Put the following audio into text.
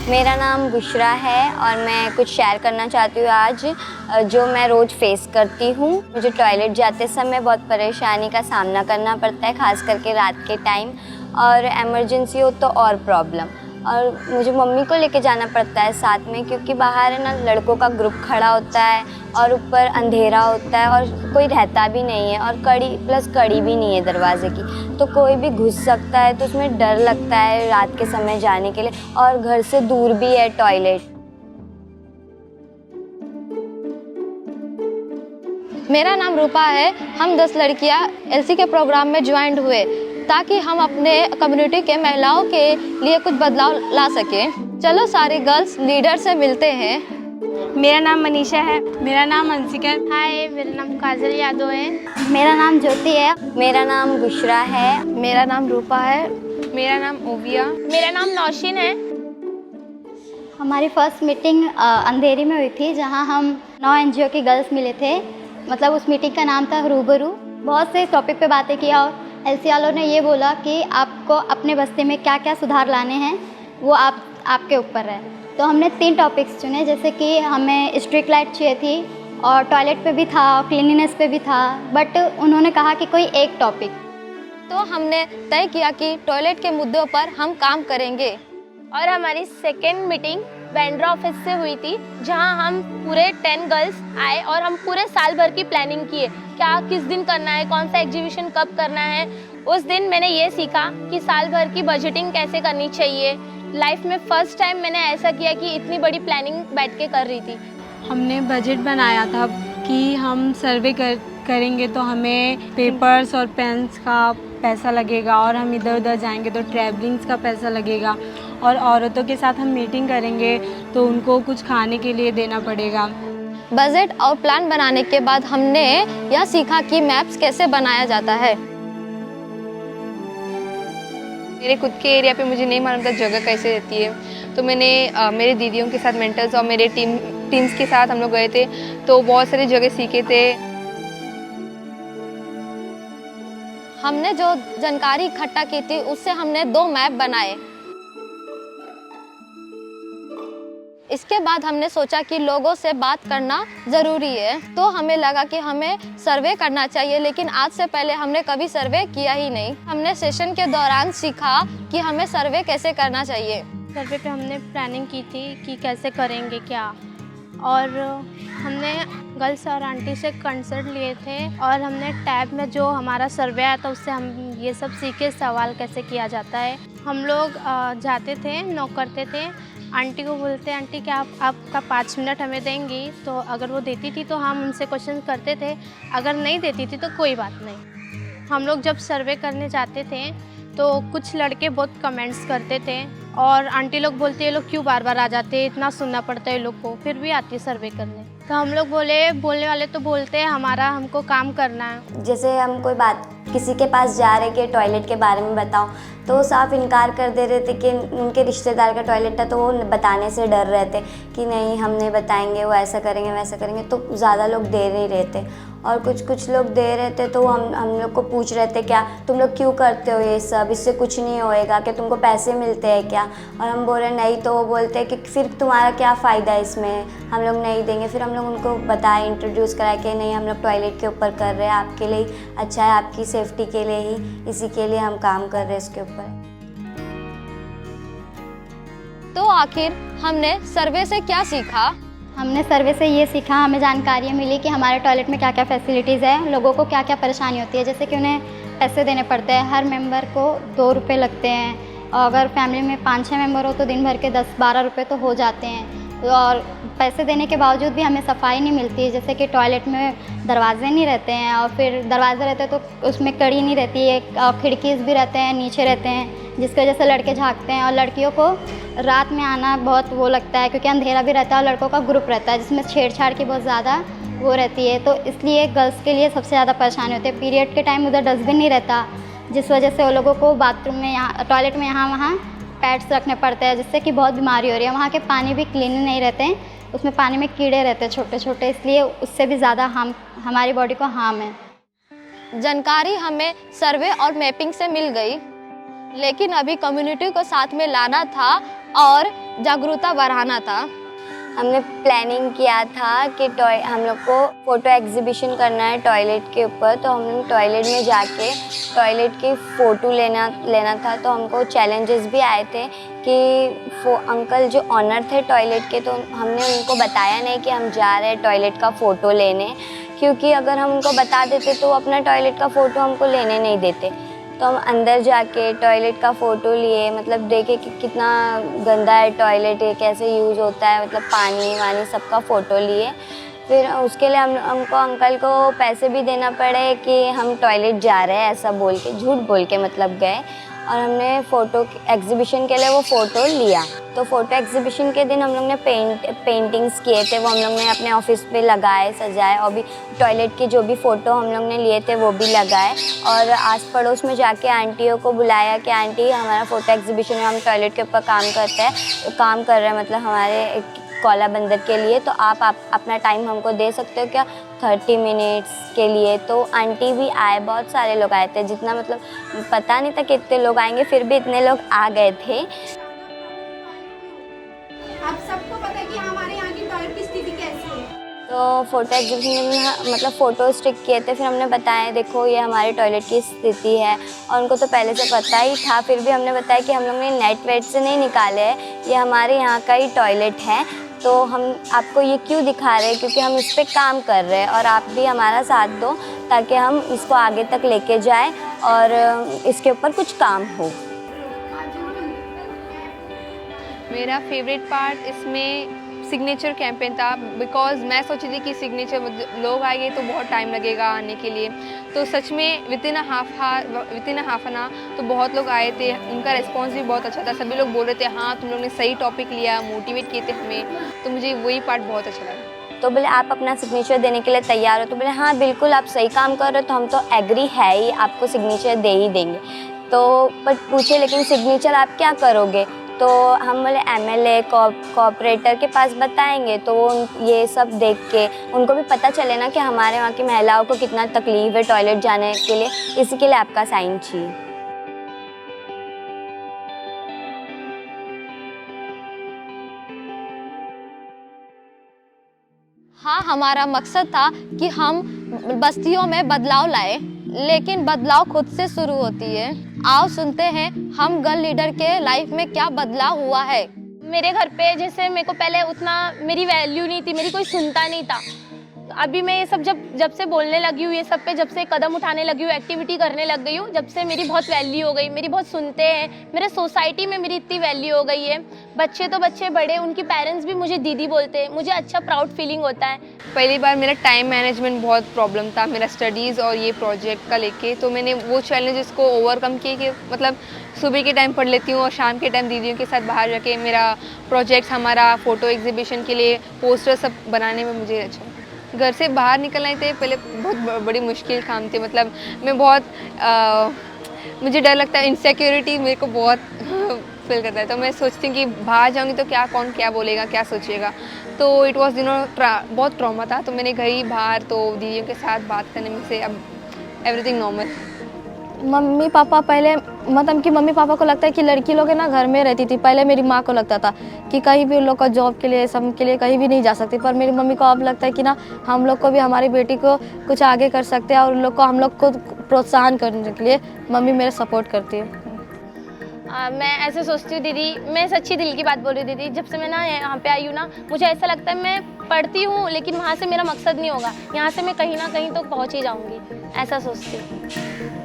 मेरा नाम बुशरा है और मैं कुछ शेयर करना चाहती हूँ आज जो मैं रोज़ फेस करती हूँ। मुझे टॉयलेट जाते समय बहुत परेशानी का सामना करना पड़ता है, ख़ास करके रात के टाइम, और इमरजेंसी हो तो और प्रॉब्लम। और मुझे मम्मी को लेके जाना पड़ता है साथ में, क्योंकि बाहर है ना लड़कों का ग्रुप खड़ा होता है और ऊपर अंधेरा होता है और कोई रहता भी नहीं है, और कड़ी भी नहीं है दरवाजे की, तो कोई भी घुस सकता है। तो उसमें डर लगता है रात के समय जाने के लिए, और घर से दूर भी है टॉयलेट। मेरा नाम रूपा है। हम 10 लड़कियां एलसी के प्रोग्राम में ज्वाइन हुए ताकि हम अपने कम्युनिटी के महिलाओं के लिए कुछ बदलाव ला सकें। चलो सारी गर्ल्स लीडर से मिलते हैं। मेरा नाम मनीषा है। मेरा नाम अंशिका है। हाय, मेरा नाम काजल यादव है। मेरा नाम ज्योति है। मेरा नाम बुशरा है। मेरा नाम रूपा है। मेरा नाम ओविया। मेरा नाम नौशीन है। हमारी फर्स्ट मीटिंग अंधेरी में हुई थी, जहां हम 9 एनजीओ की गर्ल्स मिले थे। मतलब उस मीटिंग का नाम था रूबरू। बहुत से टॉपिक पे बातें किया और एलसी वालों ने ये बोला कि आपको अपने बस्ती में क्या क्या सुधार लाने हैं वो आपके ऊपर है। तो हमने 3 टॉपिक्स चुने, जैसे कि हमें स्ट्रीट लाइट चाहिए थी और टॉयलेट पे भी था और क्लीनिनेस पे भी था, बट उन्होंने कहा कि कोई एक टॉपिक। तो हमने तय किया कि टॉयलेट के मुद्दों पर हम काम करेंगे। और हमारी सेकेंड मीटिंग बैंड्रा ऑफिस से हुई थी, जहां हम पूरे 10 गर्ल्स आए और हम पूरे साल भर की प्लानिंग किए, क्या किस दिन करना है, कौन सा एग्जीबिशन कब करना है। उस दिन मैंने ये सीखा कि साल भर की बजटिंग कैसे करनी चाहिए। लाइफ में फर्स्ट टाइम मैंने ऐसा किया कि इतनी बड़ी प्लानिंग बैठ के कर रही थी। हमने बजट बनाया था कि हम सर्वे करेंगे तो हमें पेपर्स और पेन्स का पैसा लगेगा, और हम इधर उधर जाएंगे तो ट्रैवलिंग्स का पैसा लगेगा, और औरतों के साथ हम मीटिंग करेंगे तो उनको कुछ खाने के लिए देना पड़ेगा। बजट और प्लान बनाने के बाद हमने यह सीखा कि मैप्स कैसे बनाया जाता है। मेरे खुद के एरिया पे मुझे नहीं मालूम था जगह कैसे रहती है, तो मैंने मेरे दीदियों के साथ, मेंटर्स और मेरे टीम्स के साथ हम लोग गए थे, तो बहुत सारी जगह सीखे थे। हमने जो जानकारी इकट्ठा की थी उससे हमने 2 मैप बनाए। इसके बाद हमने सोचा कि लोगों से बात करना ज़रूरी है, तो हमें लगा कि हमें सर्वे करना चाहिए, लेकिन आज से पहले हमने कभी सर्वे किया ही नहीं। हमने सेशन के दौरान सीखा कि हमें सर्वे कैसे करना चाहिए। सर्वे पे हमने प्लानिंग की थी कि कैसे करेंगे क्या, और हमने गर्ल्स और आंटी से कंसल्ट लिए थे, और हमने टैब में जो हमारा सर्वे आया था उससे हम ये सब सीखे, सवाल कैसे किया जाता है। हम लोग जाते थे, नॉक करते थे, आंटी को बोलते आंटी क्या आपका 5 मिनट हमें देंगी, तो अगर वो देती थी तो हम उनसे क्वेश्चन करते थे, अगर नहीं देती थी तो कोई बात नहीं। हम लोग जब सर्वे करने जाते थे तो कुछ लड़के बहुत कमेंट्स करते थे, और आंटी लोग बोलते ये लोग क्यों बार बार आ जाते हैं, इतना सुनना पड़ता है ये लोग को, फिर भी आती है सर्वे करने। तो हम लोग बोलने वाले तो बोलते हैं हमको काम करना है। जैसे हम कोई बात किसी के पास जा रहे कि टॉयलेट के बारे में बताओ, तो वो साफ इनकार कर दे रहे थे कि उनके रिश्तेदार का टॉयलेट था, तो वो बताने से डर रहे थे कि नहीं हम नहीं बताएंगे, वो ऐसा करेंगे वैसा करेंगे, तो ज़्यादा लोग दे नहीं रहे थे। और कुछ लोग दे रहे थे, तो हम लोग को पूछ रहे थे क्या तुम लोग क्यों करते हो ये सब, इससे कुछ नहीं होएगा, कि तुमको पैसे मिलते हैं क्या। और हम बोल रहे नहीं, तो वो बोलते हैं कि फिर तुम्हारा क्या फ़ायदा है इसमें, हम लोग नहीं देंगे। फिर हम लोग उनको बताए, इंट्रोड्यूस कराए कि नहीं हम लोग टॉयलेट के ऊपर कर रहे हैं, आपके लिए अच्छा है, आपकी सेफ्टी के लिए ही, इसी के लिए हम काम कर रहे हैं इसके ऊपर। तो आखिर हमने सर्वे से क्या सीखा? हमने सर्वे से ये सीखा, हमें जानकारी मिली कि हमारे टॉयलेट में क्या क्या फैसिलिटीज़ है, लोगों को क्या क्या परेशानी होती है। जैसे कि उन्हें पैसे देने पड़ते हैं, हर मेंबर को 2 रुपये लगते हैं, और अगर फैमिली में 5-6 मेंबर हो तो दिन भर के 10-12 रुपये तो हो जाते हैं। और पैसे देने के बावजूद भी हमें सफाई नहीं मिलती है, जैसे कि टॉयलेट में दरवाजे नहीं रहते हैं, और फिर दरवाजे रहते हैं तो उसमें कड़ी नहीं रहती है, और खिड़कीज़ भी रहते हैं नीचे रहते हैं, जिसकी वजह से लड़के झाँकते हैं, और लड़कियों को रात में आना बहुत वो लगता है, क्योंकि अंधेरा भी रहता है और लड़कों का ग्रुप रहता है जिसमें छेड़छाड़ की बहुत ज़्यादा वो रहती है। तो इसलिए गर्ल्स के लिए सबसे ज़्यादा परेशानी होती है। पीरियड के टाइम उधर डस्टबिन नहीं रहता, जिस वजह से वो लोगों को बाथरूम में, यहाँ टॉयलेट में यहाँ वहाँ पैड्स रखने पड़ते हैं, जिससे कि बहुत बीमारी हो रही है। वहाँ के पानी भी क्लीन नहीं रहते हैं, उसमें पानी में कीड़े रहते हैं छोटे छोटे, इसलिए उससे भी ज़्यादा हमारी बॉडी को हार्म है। जानकारी हमें सर्वे और मैपिंग से मिल गई, लेकिन अभी कम्युनिटी को साथ में लाना था और जागरूकता बढ़ाना था। हमने प्लानिंग किया था कि हम लोग को फ़ोटो एग्जीबिशन करना है टॉयलेट के ऊपर, तो हम लोग टॉयलेट में जाके टॉयलेट की फ़ोटो लेना था। तो हमको चैलेंजेस भी आए थे कि अंकल जो ऑनर थे टॉयलेट के, तो हमने उनको बताया नहीं कि हम जा रहे हैं टॉयलेट का फ़ोटो लेने, क्योंकि अगर हम उनको बता देते तो अपना टॉयलेट का फ़ोटो हमको लेने नहीं देते। तो हम अंदर जाके टॉयलेट का फ़ोटो लिए, मतलब देखे कि कितना गंदा है टॉयलेट, ये कैसे यूज़ होता है, मतलब पानी वानी सबका फ़ोटो लिए। फिर उसके लिए हमको अंकल को पैसे भी देना पड़े कि हम टॉयलेट जा रहे हैं, ऐसा बोल के, झूठ बोल के मतलब गए। और हमने फ़ोटो एग्ज़िबिशन के लिए वो फ़ोटो लिया। तो फ़ोटो एग्ज़िबिशन के दिन हम लोग ने पेंटिंग्स किए थे, वो हम लोग ने अपने ऑफिस पे लगाए, सजाए, और भी टॉयलेट की जो भी फ़ोटो हम लोग ने लिए थे वो भी लगाए। और आस पड़ोस में जाके आंटियों को बुलाया कि आंटी हमारा फ़ोटो एग्ज़िबिशन में हम टॉयलेट के ऊपर काम कर रहे हैं, मतलब हमारे कौला बंदर के लिए, तो आप अपना टाइम हमको दे सकते हो क्या 30 मिनट्स के लिए। तो आंटी भी आए, बहुत सारे लोग आए थे, जितना मतलब पता नहीं था कितने लोग आएंगे, फिर भी इतने लोग आ गए थे। आप सबको पता है कि हमारे यहाँ की टॉयलेट की स्थिति कैसी है। तो फ़ोटो एग्जीबिशन में मतलब फ़ोटो स्टिक किए थे, फिर हमने बताया देखो ये हमारे टॉयलेट की स्थिति है, और उनको तो पहले से पता ही था, फिर भी हमने बताया कि हम लोग ने नेट वेट से नहीं निकाले हैं, ये हमारे यहाँ का ही टॉयलेट है, तो हम आपको ये क्यों दिखा रहे हैं, क्योंकि हम इस पर काम कर रहे हैं और आप भी हमारा साथ दो ताकि हम इसको आगे तक लेके जाएं और इसके ऊपर कुछ काम हो। मेरा फेवरेट पार्ट इसमें सिग्नेचर कैंपेन था, बिकॉज़ मैं सोची थी कि सिग्नेचर लोग आएंगे तो बहुत टाइम लगेगा आने के लिए, तो सच में वितिन हाफ एन आवर तो बहुत लोग आए थे। उनका रिस्पांस भी बहुत अच्छा था, सभी लोग बोल रहे थे हाँ तुम लोग ने सही टॉपिक लिया, मोटिवेट किए थे हमें, तो मुझे वही पार्ट बहुत अच्छा लगा। तो बोले आप अपना सिग्नेचर देने के लिए तैयार हो, तो बोले हाँ बिल्कुल आप सही काम कर रहे हो, तो हम तो एग्री है ही, आपको सिग्नेचर दे ही देंगे। तो पर पूछे लेकिन सिग्नेचर आप क्या करोगे, तो हम बोले एमएलए कॉर्पोरेटर के पास बताएंगे, तो वो ये सब देख के उनको भी पता चले ना कि हमारे वहाँ की महिलाओं को कितना तकलीफ है टॉयलेट जाने के लिए, इसी के लिए आपका साइन चाहिए। हाँ, हमारा मकसद था कि हम बस्तियों में बदलाव लाए, लेकिन बदलाव खुद से शुरू होती है। आओ सुनते हैं हम गर्ल लीडर के लाइफ में क्या बदलाव हुआ है। मेरे घर पे जैसे मेरे को पहले उतना मेरी वैल्यू नहीं थी, मेरी कोई सुनता नहीं था। अभी मैं ये सब जब से बोलने लगी हूँ, ये सब पे जब से कदम उठाने लगी हूँ, एक्टिविटी करने लग गई हूँ, जब से मेरी बहुत वैल्यू हो गई, मेरी बहुत सुनते हैं, मेरे सोसाइटी में मेरी इतनी वैल्यू हो गई है। बच्चे तो बच्चे बड़े, उनकी पेरेंट्स भी मुझे दीदी बोलते हैं, मुझे अच्छा प्राउड फीलिंग होता है। पहली बार मेरा टाइम मैनेजमेंट बहुत प्रॉब्लम था, मेरा स्टडीज़ और ये प्रोजेक्ट का लेके, तो मैंने वो चैलेंजेस को ओवरकम किए कि मतलब सुबह के टाइम पढ़ लेती हूँ और शाम के टाइम दीदियों के साथ बाहर जाके मेरा प्रोजेक्ट, हमारा फ़ोटो एग्जीबिशन के लिए पोस्टर सब बनाने में मुझे अच्छा। घर से बाहर निकलने थे पहले बहुत बड़ी मुश्किल काम थे, मतलब मैं बहुत मुझे डर लगता है, इनसिक्योरिटी मेरे को बहुत फील करता है, तो मैं सोचती हूँ कि बाहर जाऊँगी तो कौन क्या बोलेगा, क्या सोचेगा, तो इट वॉज बहुत ट्रॉमा था। तो मैंने गई बाहर, तो दीदियों के साथ बात करने में से अब एवरीथिंग नॉर्मल। मम्मी पापा पहले मतलब कि मम्मी पापा को लगता है कि लड़की लोग है ना घर में रहती थी। पहले मेरी माँ को लगता था कि कहीं भी उन लोग का जॉब के लिए सब के लिए कहीं भी नहीं जा सकती, पर मेरी मम्मी को अब लगता है कि ना हम लोग को भी हमारी बेटी को कुछ आगे कर सकते हैं, और उन लोग को हम लोग को प्रोत्साहन करने के लिए मम्मी मेरे सपोर्ट करती है। मैं ऐसे सोचती हूँ दीदी, मैं सच्ची दिल की बात बोल रही हूँ दीदी, जब से मैं ना यहाँ पे आई हूँ ना, मुझे ऐसा लगता है मैं पढ़ती हूँ लेकिन वहाँ से मेरा मकसद नहीं होगा, यहाँ से मैं कहीं ना कहीं तो पहुँच ही जाऊँगी, ऐसा सोचती हूँ।